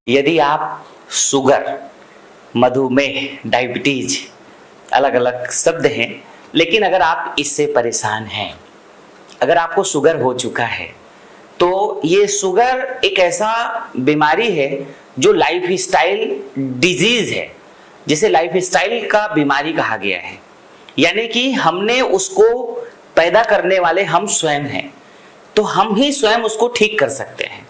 यदि आप शुगर, मधुमेह, डायबिटीज, अलग अलग शब्द हैं, लेकिन अगर आप इससे परेशान हैं, अगर आपको शुगर हो चुका है, तो ये शुगर एक ऐसा बीमारी है जो लाइफ स्टाइल डिजीज है, जिसे लाइफ स्टाइल का बीमारी कहा गया है। यानी कि हमने उसको पैदा करने वाले हम स्वयं हैं, तो हम ही स्वयं उसको ठीक कर सकते हैं।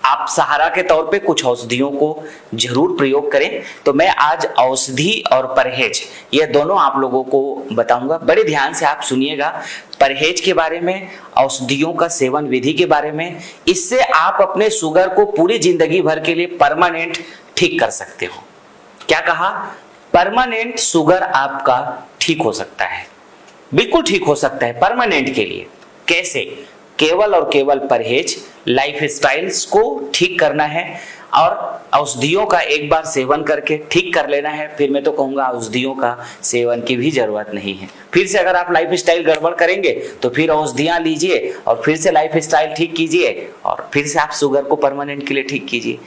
आप सहारा के तौर पे कुछ औषधियों को जरूर प्रयोग करें। तो मैं आज औषधि और परहेज ये दोनों आप लोगों को बताऊंगा। बड़े ध्यान से आप सुनिएगा, परहेज के बारे में, औषधियों का सेवन विधि के बारे में। इससे आप अपने शुगर को पूरी जिंदगी भर के लिए परमानेंट ठीक कर सकते हो। क्या कहा? परमानेंट शुगर आपका ठीक हो सकता है, बिल्कुल ठीक हो सकता है परमानेंट के लिए। कैसे? केवल और केवल परहेज, लाइफ स्टाइल्स को ठीक करना है और औषधियों का एक बार सेवन करके ठीक कर लेना है। फिर मैं तो कहूंगा औषधियों का सेवन की भी जरूरत नहीं है। फिर से अगर आप लाइफ स्टाइल गड़बड़ करेंगे तो फिर औषधियां लीजिए और फिर से लाइफ स्टाइल ठीक कीजिए और फिर से आप शुगर को परमानेंट के लिए ठीक कीजिए।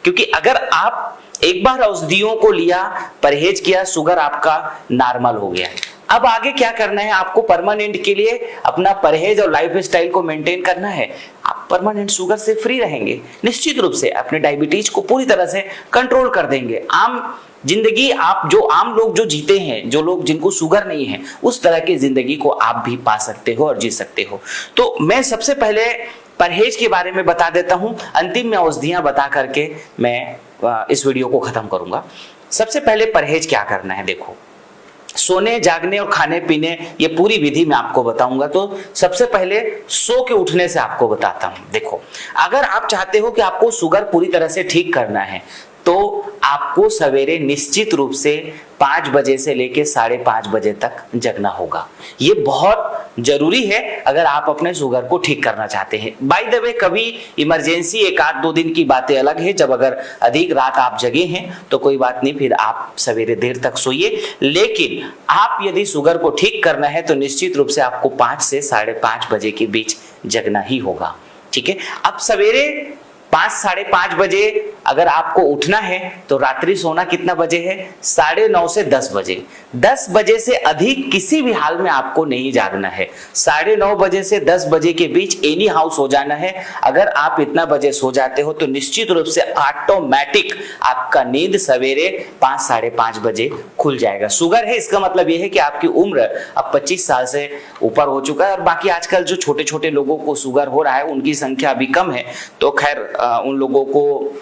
क्योंकि अगर आप एक बार औषधियों को लिया, परहेज किया, शुगर आपका नॉर्मल हो गया, अब आगे क्या करना है? आपको परमानेंट के लिए अपना परहेज और लाइफ स्टाइल को मेंटेन करना है। आप परमानेंट शुगर से फ्री रहेंगे, निश्चित रूप से अपने डायबिटीज को पूरी तरह से कंट्रोल कर देंगे। आम जिंदगी आप जो आम लोग जो जीते हैं, जो लोग जिनको शुगर नहीं है, उस तरह की जिंदगी को आप भी पा सकते हो और जी सकते हो। तो मैं सबसे पहले परहेज के बारे में बता देता हूं, अंतिम में औषधियां बता करके मैं इस वीडियो को खत्म करूंगा। सबसे पहले परहेज क्या करना है, देखो, सोने, जागने और खाने पीने, ये पूरी विधि मैं आपको बताऊंगा। तो सबसे पहले सो के उठने से आपको बताता हूं। देखो, अगर आप चाहते हो कि आपको शुगर पूरी तरह से ठीक करना है, तो आपको सवेरे निश्चित रूप से 5 बजे से लेकर 5:30 बजे तक जगना होगा। ये बहुत जरूरी है अगर आप अपने शुगर को ठीक करना चाहते हैं। बाय द वे, कभी इमरजेंसी 1-2 दिन की बातें अलग है। जब अगर अधिक रात आप जगे हैं तो कोई बात नहीं, फिर आप सवेरे देर तक सोइए। लेकिन आप यदि शुगर को ठीक करना है तो निश्चित रूप से आपको 5 से 5:30 बजे के बीच जगना ही होगा। ठीक है। अब सवेरे 5-5:30 बजे अगर आपको उठना है तो रात्रि सोना कितना बजे है? 9:30 से 10 बजे। 10 बजे से अधिक किसी भी हाल में आपको नहीं जागना है। 9:30 बजे से 10 बजे के बीच एनी हाउ सो जाना है। अगर आप इतना बजे सो जाते हो तो निश्चित रूप से ऑटोमेटिक आपका नींद सवेरे 5-5:30 बजे खुल जाएगा। शुगर है, इसका मतलब यह है कि आपकी उम्र अब 25 साल से ऊपर हो चुका है। और बाकी आजकल जो छोटे छोटे लोगों को शुगर हो रहा है उनकी संख्या अभी कम है, तो खैर उन लोगों को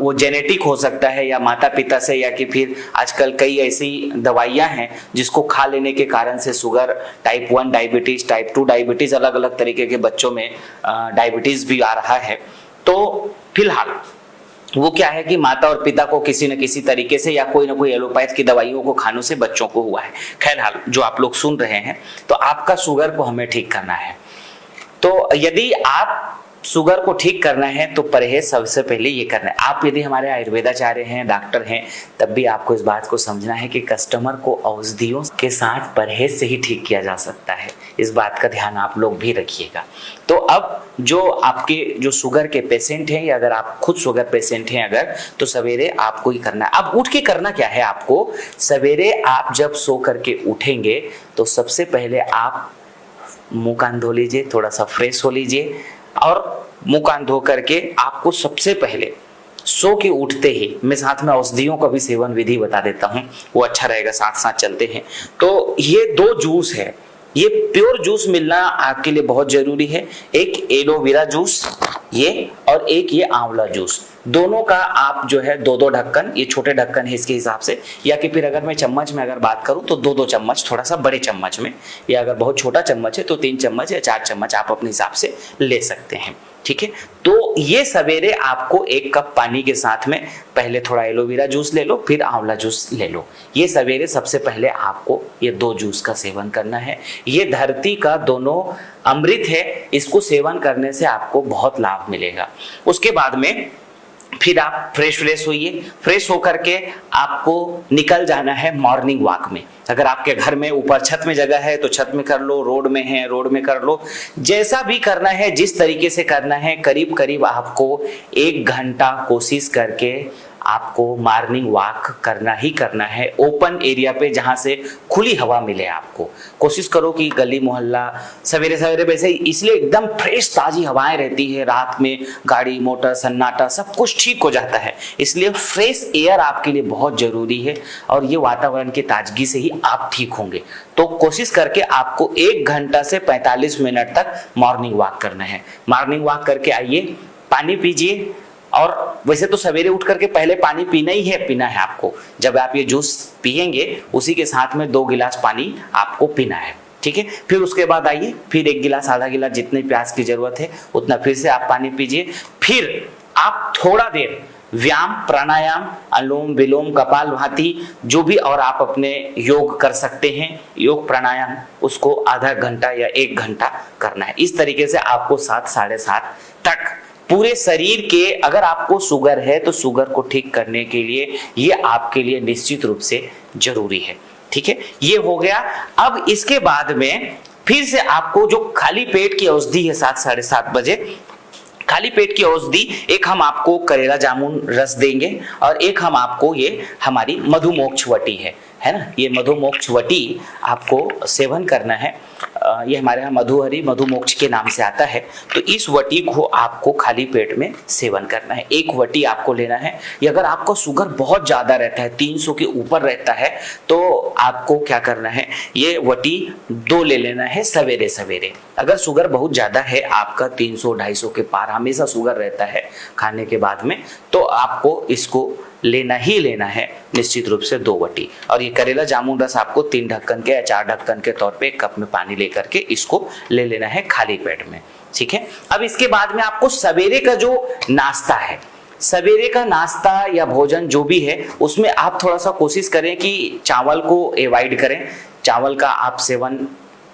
वो जेनेटिक हो सकता है या माता पिता से, या कि फिर आजकल कई ऐसी दवाइयां हैं जिसको खा लेने के कारण से sugar, type 1 diabetes, type 2 diabetes, अलग अलग तरीके के बच्चों में डायबिटीज भी आ रहा है। तो फिलहाल वो क्या है कि माता और पिता को किसी न किसी तरीके से या कोई ना कोई एलोपैथ की दवाइयों को खाने से बच्चों को हुआ है। खैर हाल जो आप लोग सुन रहे हैं, तो आपका शुगर को हमें ठीक करना है। तो यदि आप शुगर को ठीक करना है तो परहेज सबसे पहले ये करना है। आप यदि हमारे आयुर्वेदाचार्य हैं, डॉक्टर हैं, तब भी आपको इस बात को समझना है कि कस्टमर को औषधियों के साथ परहेज से ही ठीक किया जा सकता है। इस बात का ध्यान आप लोग भी रखिएगा। तो अब जो आपके जो शुगर के पेशेंट हैं, या अगर आप खुद शुगर पेशेंट हैं अगर, तो सवेरे आपको ही करना है। अब उठ के करना क्या है आपको? सवेरे आप जब सो करके उठेंगे तो सबसे पहले आप मुंह कान धो लीजिए, थोड़ा सा फ्रेश हो लीजिए, और मुंह कान धो करके आपको सबसे पहले सो के उठते ही, मैं साथ में औषधियों का भी सेवन विधि बता देता हूं, वो अच्छा रहेगा, साथ साथ चलते हैं। तो ये 2 जूस है, ये प्योर जूस मिलना आपके लिए बहुत जरूरी है। एक एलोवेरा जूस ये, और एक ये आंवला जूस। दोनों का आप जो है 2-2 ढक्कन, ये छोटे ढक्कन है इसके हिसाब से, या कि फिर अगर मैं चम्मच में अगर बात करूं तो 2-2 चम्मच, थोड़ा सा बड़े चम्मच में, या अगर बहुत छोटा चम्मच है तो 3 चम्मच या 4 चम्मच आप अपने हिसाब से ले सकते हैं। ठीक है। तो ये सवेरे आपको 1 कप पानी के साथ में पहले थोड़ा एलोवेरा जूस ले लो, फिर आंवला जूस ले लो। ये सवेरे सबसे पहले आपको ये 2 जूस का सेवन करना है। ये धरती का दोनों अमृत है, इसको सेवन करने से आपको बहुत लाभ मिलेगा। उसके बाद में फिर आप फ्रेश होइए, फ्रेश होकर के आपको निकल जाना है मॉर्निंग वॉक में। अगर आपके घर में ऊपर छत में जगह है तो छत में कर लो, रोड में है रोड में कर लो, जैसा भी करना है, जिस तरीके से करना है। करीब करीब आपको 1 घंटा कोशिश करके आपको मॉर्निंग वॉक करना ही करना है, ओपन एरिया पे जहां से खुली हवा मिले। आपको कोशिश करो कि गली मोहल्ला सवेरे सवेरे, वैसे इसलिए एकदम फ्रेश ताजी हवाएं रहती है, रात में गाड़ी मोटर सन्नाटा सब कुछ ठीक हो जाता है, इसलिए फ्रेश एयर आपके लिए बहुत जरूरी है और ये वातावरण की ताजगी से ही आप ठीक होंगे। तो कोशिश करके आपको 1 घंटा से 45 मिनट तक मॉर्निंग वॉक करना है। मॉर्निंग वॉक करके आइए, पानी पीजिए, और वैसे तो सवेरे उठ करके पहले पानी पीना है आपको। जब आप ये जूस पिएंगे उसी के साथ में 2 गिलास पानी आपको पीना है, ठीक है। फिर उसके बाद आइए, फिर 1 गिलास आधा गिलास जितनी प्यास की जरूरत है उतना फिर से आप पानी पीजिए। फिर आप थोड़ा देर व्यायाम, प्राणायाम, अनुलोम विलोम, कपालभाति जो भी और आप अपने योग कर सकते हैं, योग प्राणायाम, उसको आधा घंटा या 1 घंटा करना है। इस तरीके से आपको 7 साढ़े 7 तक पूरे शरीर के, अगर आपको शुगर है तो शुगर को ठीक करने के लिए ये आपके लिए निश्चित रूप से जरूरी है, ठीक है। ये हो गया। अब इसके बाद में फिर से आपको जो खाली पेट की औषधि है 7 साढ़े 7 बजे, खाली पेट की औषधि, एक हम आपको करेला जामुन रस देंगे और एक हम आपको ये हमारी मधुमोक्ष वटी है ना, ये मधुमोक्ष वटी आपको सेवन करना है। ये हमारे यहाँ मधुहरी मधुमोक्ष के नाम से आता है। तो इस वटी को आपको खाली पेट में सेवन करना है। 1 वटी आपको लेना है। ये अगर आपको शुगर बहुत ज्यादा रहता है, 300 के ऊपर रहता है, तो आपको क्या करना है, ये वटी 2 ले लेना है सवेरे सवेरे। अगर शुगर बहुत ज्यादा है, आपका 300-250 के पार हमेशा शुगर रहता है खाने के बाद में, तो आपको इसको लेना ही लेना है निश्चित रूप से 2 वटी। और ये करेला जामुन रस आपको 3 ढक्कन के या 4 ढक्कन के तौर पे 1 कप में पानी लेकर के इसको ले लेना है खाली पेट में, ठीक है। अब इसके बाद में आपको सवेरे का जो नाश्ता है, सवेरे का नाश्ता या भोजन जो भी है, उसमें आप थोड़ा सा कोशिश करें कि चावल को अवॉइड करें, चावल का आप सेवन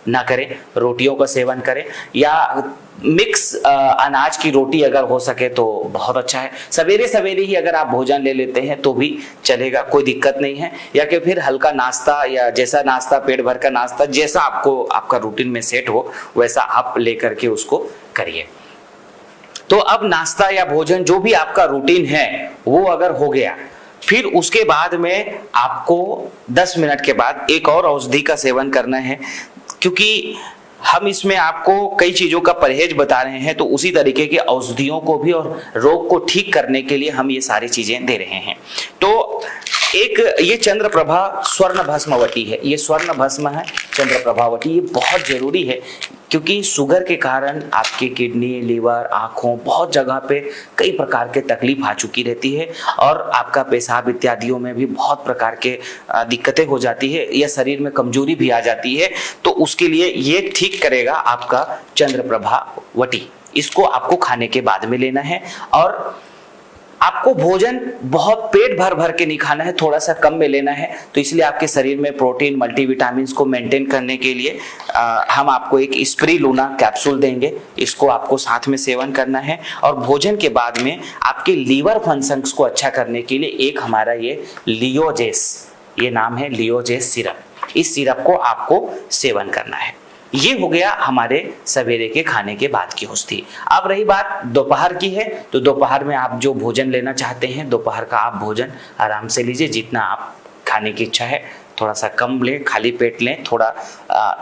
ना करें, रोटियों का सेवन करें, या मिक्स अनाज की रोटी अगर हो सके तो बहुत अच्छा है। सवेरे सवेरे ही अगर आप भोजन ले लेते हैं तो भी चलेगा, कोई दिक्कत नहीं है। या कि फिर हल्का नाश्ता, या जैसा नाश्ता पेट भर का नाश्ता जैसा आपको आपका रूटीन में सेट हो वैसा आप लेकर के उसको करिए। तो अब नाश्ता या भोजन जो भी आपका रूटीन है वो अगर हो गया, फिर उसके बाद में आपको 10 मिनट के बाद एक और औषधि का सेवन करना है। क्योंकि हम इसमें आपको कई चीजों का परहेज बता रहे हैं, तो उसी तरीके की औषधियों को भी और रोग को ठीक करने के लिए हम ये सारी चीजें दे रहे हैं। तो एक ये चंद्र प्रभा स्वर्ण भस्मवटी है, ये स्वर्ण भस्म है चंद्र प्रभावटी, ये बहुत जरूरी है। क्योंकि शुगर के कारण आपके किडनी, लीवर, आंखों, बहुत जगह पे कई प्रकार के तकलीफ आ चुकी रहती है और आपका पेशाब इत्यादियों में भी बहुत प्रकार के दिक्कतें हो जाती है, या शरीर में कमजोरी भी आ जाती है। तो उसके लिए ये ठीक करेगा आपका चंद्र प्रभा वटी। इसको आपको खाने के बाद में लेना है और आपको भोजन बहुत पेट भर भर के नहीं खाना है, थोड़ा सा कम में लेना है। तो इसलिए आपके शरीर में प्रोटीन, मल्टीविटामिन्स को मेंटेन करने के लिए हम आपको एक स्प्रिलूना कैप्सूल देंगे, इसको आपको साथ में सेवन करना है। और भोजन के बाद में आपके लीवर फंक्शंस को अच्छा करने के लिए एक हमारा ये लियोजेस, ये नाम है लियोजेस सिरप, इस सिरप को आपको सेवन करना है। ये हो गया हमारे सवेरे के खाने के बाद की औषधि। अब रही बात दोपहर की है, तो दोपहर में आप जो भोजन लेना चाहते हैं, दोपहर का आप भोजन आराम से लीजिए, जितना आप खाने की इच्छा है थोड़ा सा कम लें, खाली पेट लें, थोड़ा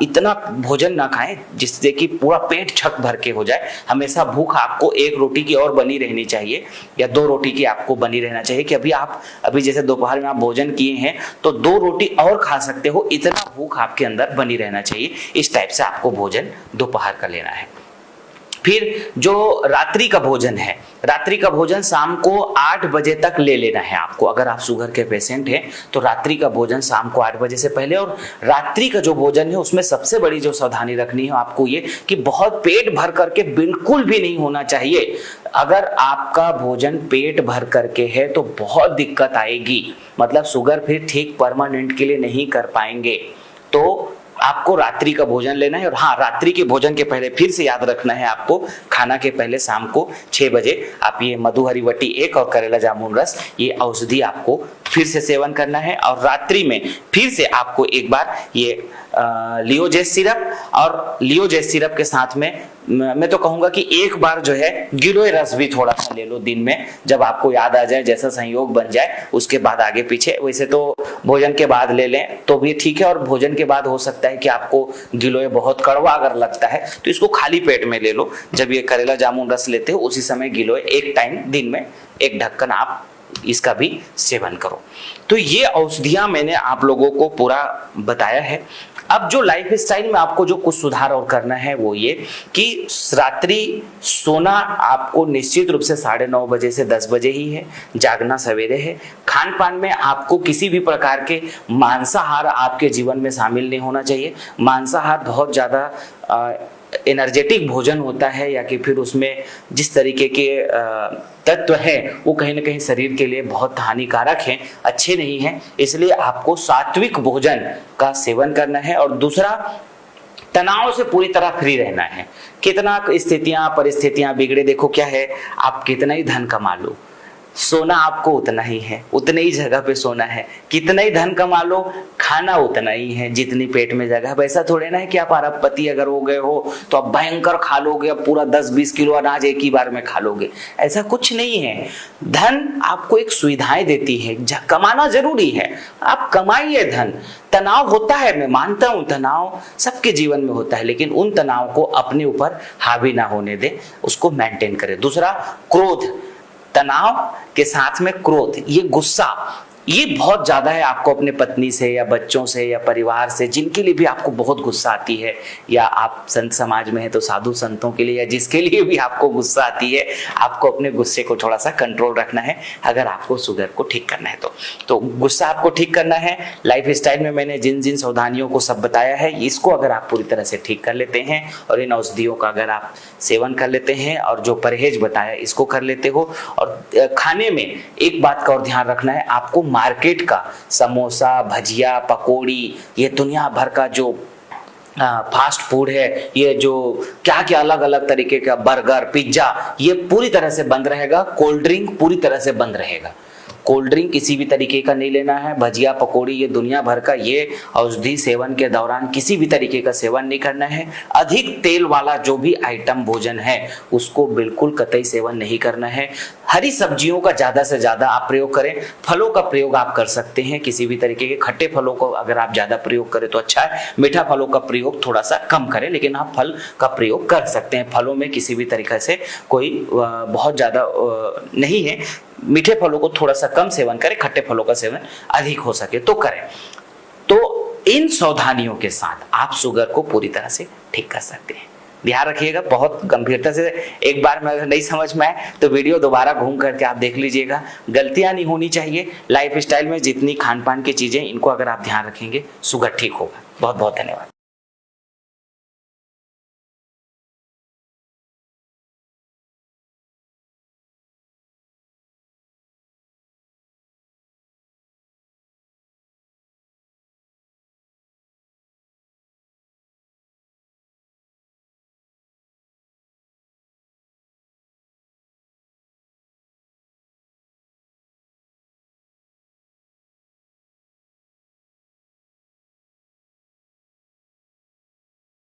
इतना भोजन ना खाएं जिससे कि पूरा पेट छक भर के हो जाए। हमेशा भूख आपको 1 रोटी की और बनी रहनी चाहिए या 2 रोटी की आपको बनी रहना चाहिए, कि अभी जैसे दोपहर में आप भोजन किए हैं तो 2 रोटी और खा सकते हो, इतना भूख आपके अंदर बनी रहना चाहिए। इस टाइप से आपको भोजन दोपहर का लेना है। फिर जो रात्रि का भोजन है, रात्रि का भोजन शाम को 8 बजे तक ले लेना है आपको। अगर आप शुगर के पेशेंट हैं तो रात्रि का भोजन शाम को 8 बजे से पहले। और रात्रि का जो भोजन है उसमें सबसे बड़ी जो सावधानी रखनी है आपको ये कि बहुत पेट भर करके बिल्कुल भी नहीं होना चाहिए। अगर आपका भोजन पेट भर करके है तो बहुत दिक्कत आएगी, मतलब शुगर फिर ठीक परमानेंट के लिए नहीं कर पाएंगे। तो आपको रात्रि का भोजन लेना है। और हाँ, रात्रि के भोजन के पहले फिर से याद रखना है आपको, खाना के पहले शाम को 6 बजे आप ये मधु हरी वटी 1 और करेला जामुन रस, ये औषधि आपको फिर से सेवन करना है। और रात्रि में फिर से आपको एक बार ये लियोजेस सिरप, और लियोजेस सिरप के साथ में मैं तो कहूंगा कि एक बार जो है गिलोय रस भी थोड़ा सा ले लो दिन में, जब आपको याद आ जाए, जैसा संयोग बन जाए उसके बाद आगे पीछे। वैसे तो भोजन के बाद ले लें तो भी ठीक है, और भोजन के बाद हो सकता है कि आपको गिलोय बहुत कड़वा अगर लगता है तो इसको खाली पेट में ले लो। जब ये करेला जामुन रस लेते हो उसी समय गिलोय एक टाइम दिन में 1 ढक्कन आप इसका भी सेवन करो। तो ये औषधियां मैंने आप लोगों को पूरा बताया है। अब जो लाइफ स्टाइल में आपको जो कुछ सुधार और करना है वो ये कि रात्रि सोना आपको निश्चित रूप से 9:30 बजे से 10 बजे ही है, जागना सवेरे है। खान पान में आपको किसी भी प्रकार के मांसाहार आपके जीवन में शामिल नहीं होना चाहिए। मांसाहार बहुत ज्यादा एनर्जेटिक भोजन होता है, या कि फिर उसमें जिस तरीके के तत्व हैं वो कहीं ना कहीं शरीर के लिए बहुत हानिकारक हैं, अच्छे नहीं हैं। इसलिए आपको सात्विक भोजन का सेवन करना है। और दूसरा, तनाव से पूरी तरह फ्री रहना है। कितना स्थितियां परिस्थितियां बिगड़े, देखो क्या है, आप कितना ही धन कमा लो, सोना आपको उतना ही है, उतने ही जगह पे सोना है। कितना ही धन कमा लो, खाना उतना ही है जितनी पेट में जगह है। वैसा थोड़े ना है कि आप अरबपति अगर हो गए हो तो आप भयंकर खा लोगे, अब पूरा 10-20 किलो अनाज एक ही बार में खा लोगे, ऐसा कुछ नहीं है। धन आपको एक सुविधाएं देती है, कमाना जरूरी है, आप कमाइए धन। तनाव होता है, मैं मानता हूं तनाव सबके जीवन में होता है, लेकिन उन तनाव को अपने ऊपर हावी ना होने दे, उसको मेंटेन करें। दूसरा, क्रोध, तनाव के साथ में क्रोध, ये गुस्सा, ये बहुत ज्यादा है आपको अपने पत्नी से या बच्चों से या परिवार से, जिनके लिए भी आपको बहुत गुस्सा आती है, या आप संत समाज में है तो साधु संतों के लिए, या जिसके लिए भी आपको गुस्सा आती है, आपको अपने गुस्से को थोड़ा सा कंट्रोल रखना है अगर आपको शुगर को ठीक करना है तो गुस्सा आपको ठीक करना है। लाइफ स्टाइल में मैंने जिन जिन सावधानियों को सब बताया है, इसको अगर आप पूरी तरह से ठीक कर लेते हैं और इन औषधियों का अगर आप सेवन कर लेते हैं और जो परहेज बताया इसको कर लेते हो, और खाने में एक बात का और ध्यान रखना है, आपको मार्केट का समोसा, भजिया, पकोड़ी, ये दुनिया भर का जो फास्ट फूड है, ये जो क्या क्या अलग अलग तरीके का बर्गर, पिज्जा, ये पूरी तरह से बंद रहेगा। कोल्ड ड्रिंक पूरी तरह से बंद रहेगा। कोल्ड ड्रिंक किसी भी तरीके का नहीं लेना है। भजिया, पकौड़ी, ये दुनिया भर का, ये औषधि सेवन के दौरान किसी भी तरीके का सेवन नहीं करना है। अधिक तेल वाला जो भी आइटम भोजन है उसको बिल्कुल कतई सेवन नहीं करना है। हरी सब्जियों का ज्यादा से ज्यादा आप प्रयोग करें। फलों का प्रयोग आप कर सकते हैं, किसी भी तरीके के खट्टे फलों को अगर आप ज्यादा प्रयोग करें तो अच्छा है। मीठा फलों का प्रयोग थोड़ा सा कम करें, लेकिन आप फल का प्रयोग कर सकते हैं। फलों में किसी भी तरीके से कोई बहुत ज्यादा नहीं है। मीठे फलों को थोड़ा सा कम सेवन करें, खट्टे फलों का सेवन अधिक हो सके तो करें। तो इन सावधानियों के साथ आप शुगर को पूरी तरह से ठीक कर सकते हैं। ध्यान रखिएगा, बहुत गंभीरता से। एक बार में अगर नहीं समझ में आए तो वीडियो दोबारा घूम करके आप देख लीजिएगा। गलतियां नहीं होनी चाहिए। लाइफ स्टाइल में जितनी खान पान की चीजें, इनको अगर आप ध्यान रखेंगे, शुगर ठीक होगा। बहुत बहुत धन्यवाद।